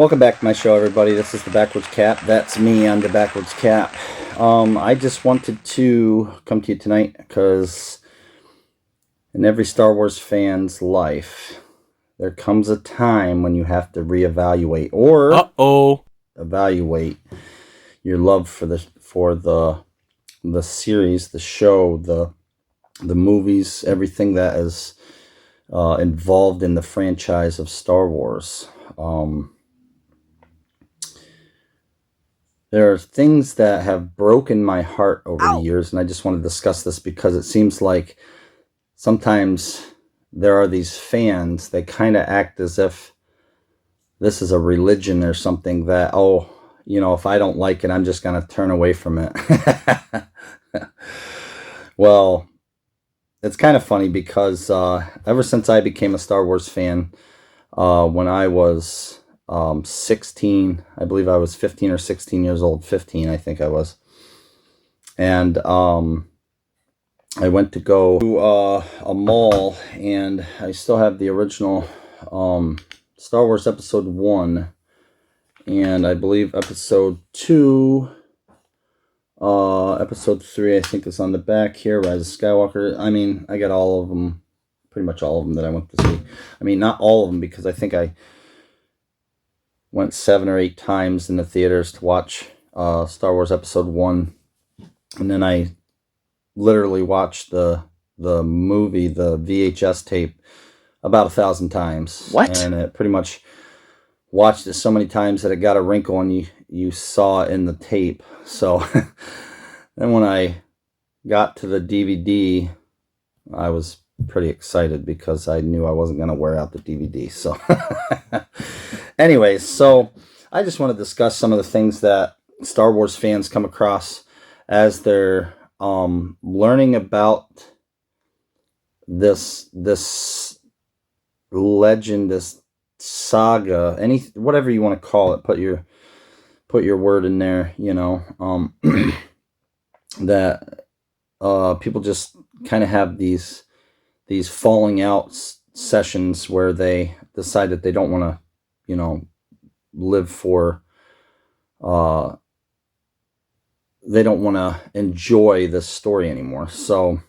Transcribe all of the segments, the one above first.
Welcome back to my show, everybody. This is the Backwards Cap. That's me. I'm the Backwards Cap. I just wanted to come to you tonight because in every Star Wars fan's life, there comes a time when you have to reevaluate or evaluate your love for the series, the show, the movies, everything that is involved in the franchise of Star Wars. There are things that have broken my heart over the years, and I just want to discuss this because it seems like sometimes there are these fans that kind of act as if this is a religion or something that, if I don't like it, I'm just going to turn away from it. Well, it's kind of funny because ever since I became a Star Wars fan, when I was 16, I believe I was 15 or 16 years old, 15 I think I was, and I went to go to a mall, and I still have the original Star Wars Episode 1, and I believe Episode 2, Episode 3 I think is on the back here, Rise of Skywalker. I mean, I got all of them, pretty much all of them that I went to see. I mean, not all of them, because I think I went 7 or 8 times in the theaters to watch Star Wars Episode 1. And then I literally watched the movie, the VHS tape, about 1,000 times. What? And it pretty much watched it so many times that it got a wrinkle and you saw it in the tape. So then when I got to the DVD, I was pretty excited because I knew I wasn't going to wear out the DVD. So anyways, so I just want to discuss some of the things that Star Wars fans come across as they're learning about this legend, this saga, whatever you want to call it. Put your word in there, that people just kind of have these falling out sessions where they decide that they don't want to, live for, they don't want to enjoy this story anymore. So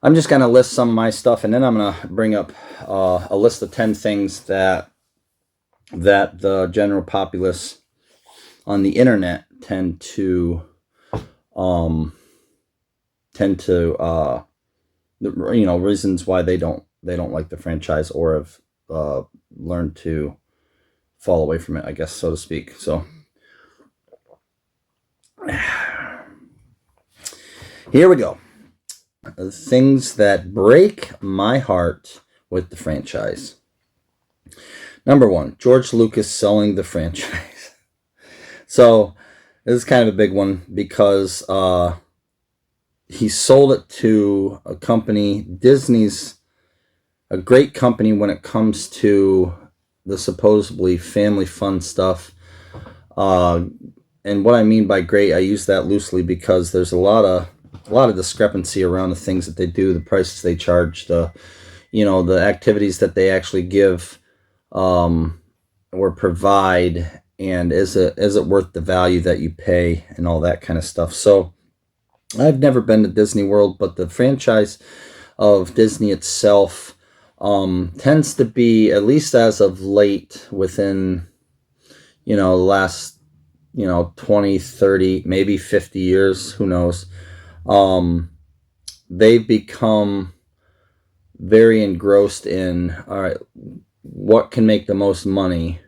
I'm just going to list some of my stuff, and then I'm going to bring up a list of 10 things that the general populace on the internet tend to reasons why they don't like the franchise or have learned to fall away from it, I guess, so to speak. So here we go. Things that break my heart with the franchise. Number 1, George Lucas selling the franchise. So this is kind of a big one because he sold it to a company. Disney's a great company when it comes to the supposedly family fun stuff. And what I mean by great, I use that loosely because there's a lot of discrepancy around the things that they do, the prices they charge, the activities that they actually give or provide, and is it worth the value that you pay and all that kind of stuff. So I've never been to Disney World, but the franchise of Disney itself tends to be, at least as of late, within the last 20, 30, maybe 50 years, who knows, they've become very engrossed in, all right, what can make the most money,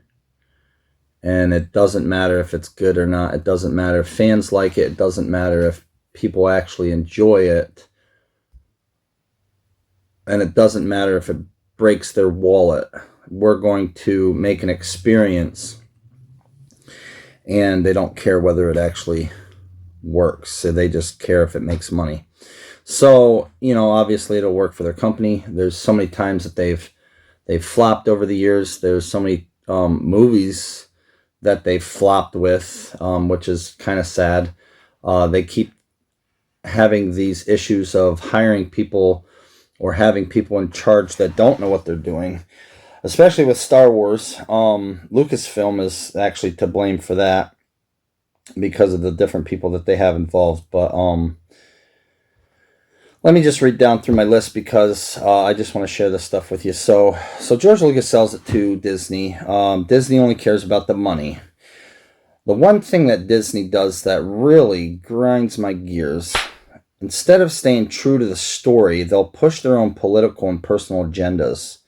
and it doesn't matter if it's good or not. It doesn't matter if fans like it. It doesn't matter if people actually enjoy it, and it doesn't matter if it breaks their wallet. We're going to make an experience, and they don't care whether it actually works. So they just care if it makes money. So, obviously it'll work for their company. There's so many times that they've flopped over the years. There's so many movies that they've flopped with, which is kind of sad. They keep having these issues of hiring people or having people in charge that don't know what they're doing. especially with Star Wars. Lucasfilm is actually to blame for that because of the different people that they have involved. But let me just read down through my list because I just want to share this stuff with you. So George Lucas sells it to Disney. Disney only cares about the money. The one thing that Disney does that really grinds my gears, instead of staying true to the story, they'll push their own political and personal agendas.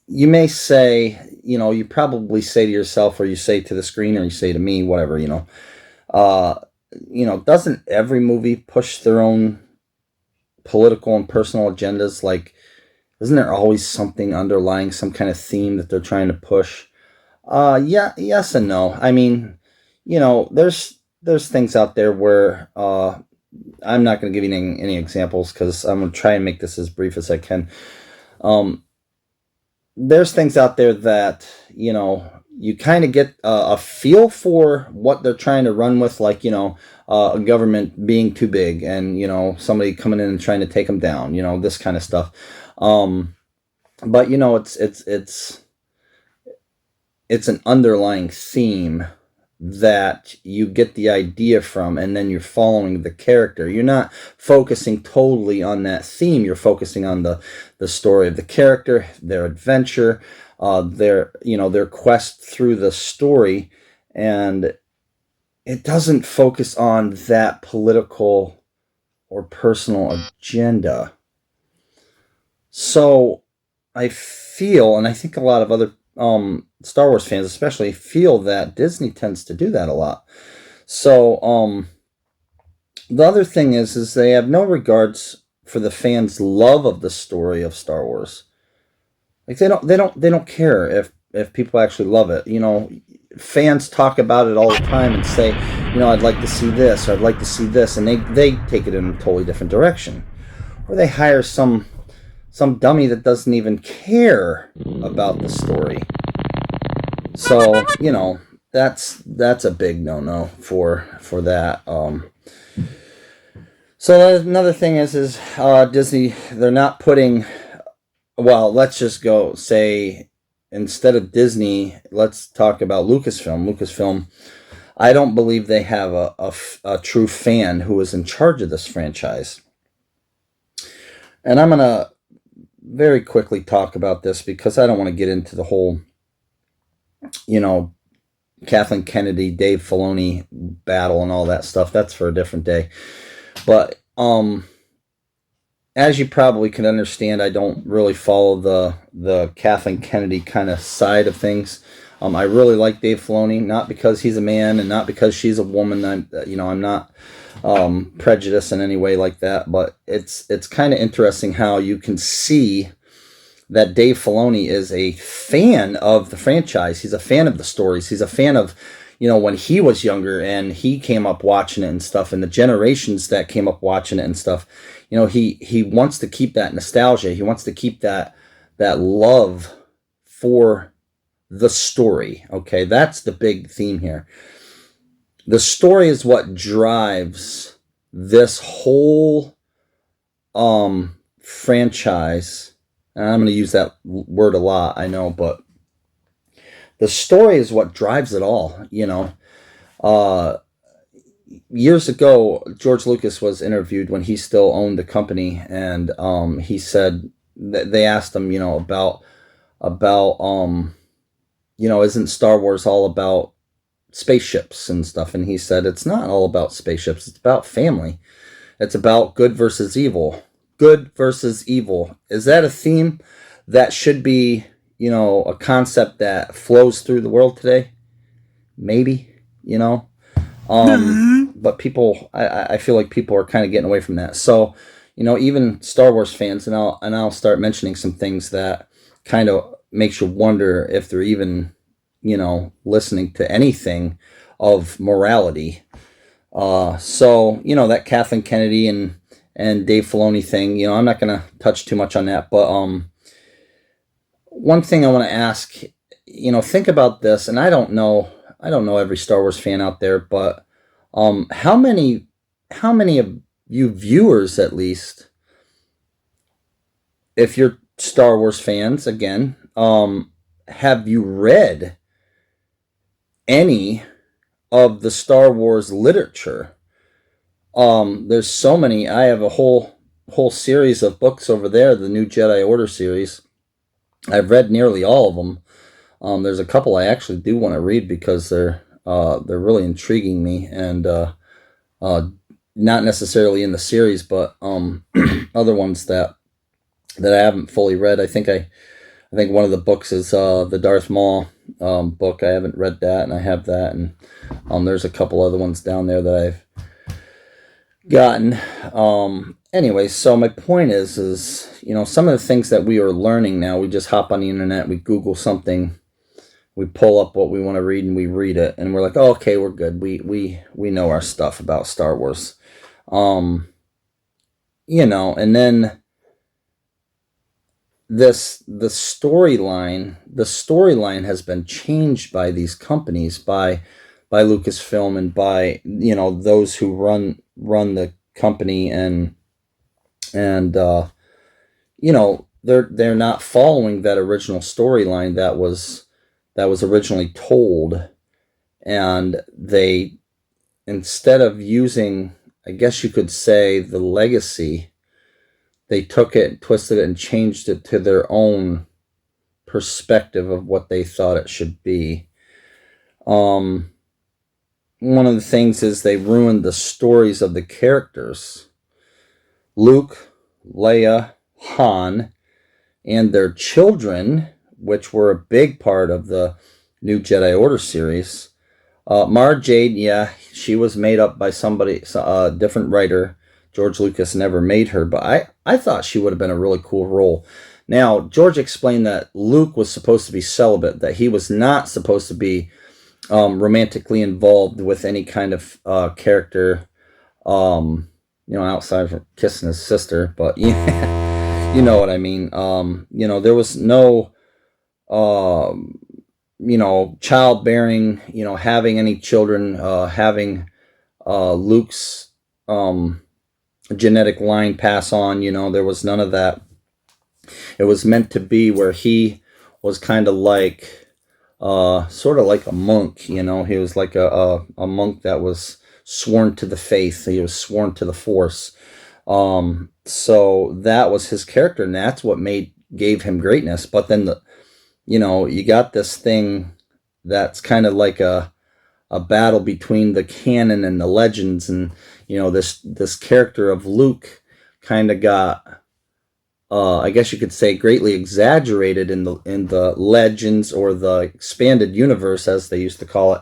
You may say, you probably say to yourself, or you say to the screen, or you say to me, whatever, doesn't every movie push their own political and personal agendas? Like, isn't there always something underlying, some kind of theme that they're trying to push? Yeah, yes and no. I mean, there's things out there where I'm not going to give you any examples because I'm going to try and make this as brief as I can. There's things out there that, you kind of get a feel for what they're trying to run with, like, a government being too big and, somebody coming in and trying to take them down, this kind of stuff. But, it's an underlying theme that you get the idea from, and then you're following the character. You're not focusing totally on that theme. You're focusing on the story of the character, their adventure, their quest through the story, and it doesn't focus on that political or personal agenda. So I feel, and I think a lot of other Star Wars fans especially feel, that Disney tends to do that a lot. So the other thing is they have no regards for the fans' love of the story of Star Wars. Like, they don't care if people actually love it. Fans talk about it all the time and say, I'd like to see this, or I'd like to see this, and they take it in a totally different direction. Or they hire some dummy that doesn't even care about the story. So, that's a big no-no for that. So another thing is Disney, they're not putting, well, let's just go say, instead of Disney, let's talk about Lucasfilm. Lucasfilm, I don't believe they have a true fan who is in charge of this franchise. And I'm going to very quickly talk about this because I don't want to get into the whole, Kathleen Kennedy, Dave Filoni battle and all that stuff. That's for a different day. But as you probably can understand, I don't really follow the Kathleen Kennedy kind of side of things. I really like Dave Filoni, not because he's a man and not because she's a woman. I'm not prejudiced in any way like that. But it's kind of interesting how you can see that Dave Filoni is a fan of the franchise. He's a fan of the stories. He's a fan of, when he was younger and he came up watching it and stuff, and the generations that came up watching it and stuff. He wants to keep that nostalgia. He wants to keep that love for the story. Okay, that's the big theme here. The story is what drives this whole franchise. And I'm going to use that word a lot, I know, but the story is what drives it all. Years ago, George Lucas was interviewed when he still owned the company, and he said that they asked him, about isn't Star Wars all about spaceships and stuff? And he said, it's not all about spaceships. It's about family. It's about good versus evil. Good versus evil. Is that a theme that should be, a concept that flows through the world today? Maybe, but people, I feel like people are kind of getting away from that. So, even Star Wars fans, and I'll start mentioning some things that kind of makes you wonder if they're even, listening to anything of morality. So, that Kathleen Kennedy and Dave Filoni thing, I'm not going to touch too much on that. But one thing I want to ask, think about this, and I don't know every Star Wars fan out there, but how many of you viewers, at least, if you're Star Wars fans, again, have you read any of the Star Wars literature? There's so many. I have a whole series of books over there, the New Jedi Order series. I've read nearly all of them. There's a couple I actually do want to read because they're really intriguing me, and uh, not necessarily in the series, but other ones that I haven't fully read. I think one of the books is the Darth Maul book. I haven't read that, and I have that, and there's a couple other ones down there that I've gotten. Anyway, so my point is, some of the things that we are learning now, we just hop on the internet, we Google something, we pull up what we want to read, and we read it, and we're like, oh, okay, we're good. We know our stuff about Star Wars. And then the storyline has been changed by these companies, by Lucasfilm, and by those who run the company, and they're not following that original storyline that was originally told, and they, instead of using, I guess you could say, the legacy, they took it, twisted it, and changed it to their own perspective of what they thought it should be. One of the things is they ruined the stories of the characters. Luke, Leia, Han, and their children, which were a big part of the New Jedi Order series. Mara Jade, yeah, she was made up by somebody, a different writer. George Lucas never made her, but I thought she would have been a really cool role. Now, George explained that Luke was supposed to be celibate, that he was not supposed to be romantically involved with any kind of character, outside of kissing his sister, but yeah, you know what I mean. There was no, childbearing, having any children, having Luke's genetic line pass on. There was none of that. It was meant to be where he was kind of like, sort of like a monk. He was like a monk that was sworn to the faith. He was sworn to the Force. So that was his character, and that's what gave him greatness. But then you got this thing that's kind of like a battle between the canon and the legends, and this character of Luke kind of got, I guess you could say, greatly exaggerated in the legends, or the expanded universe, as they used to call it.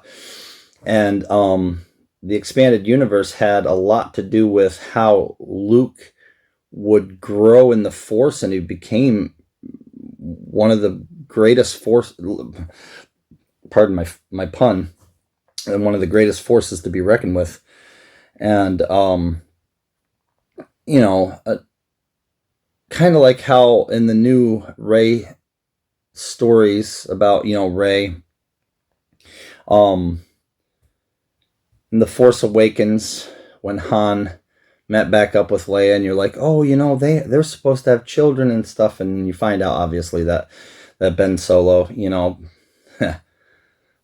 And the expanded universe had a lot to do with how Luke would grow in the Force, and he became one of the greatest Force, pardon my pun, and one of the greatest forces to be reckoned with. And kind of like how in the new Rey stories about Rey, in The Force Awakens, when Han met back up with Leia, and you're like, oh, they're supposed to have children and stuff, and you find out obviously that Ben Solo,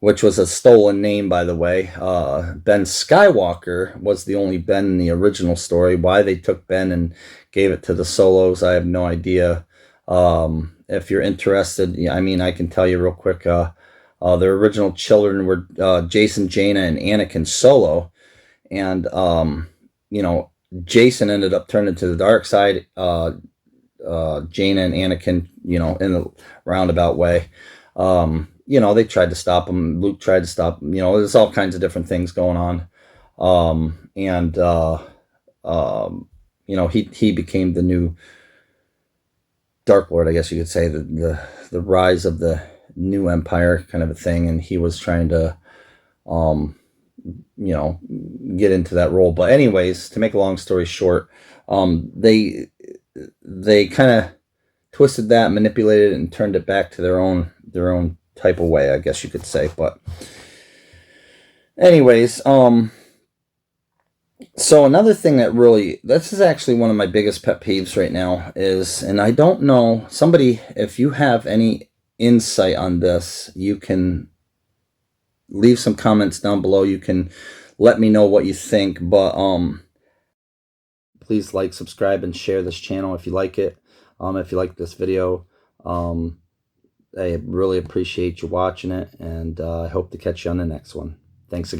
which was a stolen name, by the way. Ben Skywalker was the only Ben in the original story. Why they took Ben and gave it to the Solos, I have no idea. If you're interested, I can tell you real quick. Their original children were Jason, Jaina, and Anakin Solo. And, Jason ended up turning to the dark side. Jaina and Anakin, in a roundabout way. They tried to stop him. Luke tried to stop him. There's all kinds of different things going on. He became the new Dark Lord, I guess you could say, the rise of the new empire kind of a thing. And he was trying to, get into that role. But anyways, to make a long story short, they kind of twisted that, manipulated it, and turned it back to their own type of way, I guess you could say. But anyways, So another thing that really, this is actually one of my biggest pet peeves right now is, and I don't know, somebody, if you have any insight on this, you can leave some comments down below. You can let me know what you think, but please like, subscribe, and share this channel if you like it. If you like this video, um, I really appreciate you watching it, and I hope to catch you on the next one. Thanks again.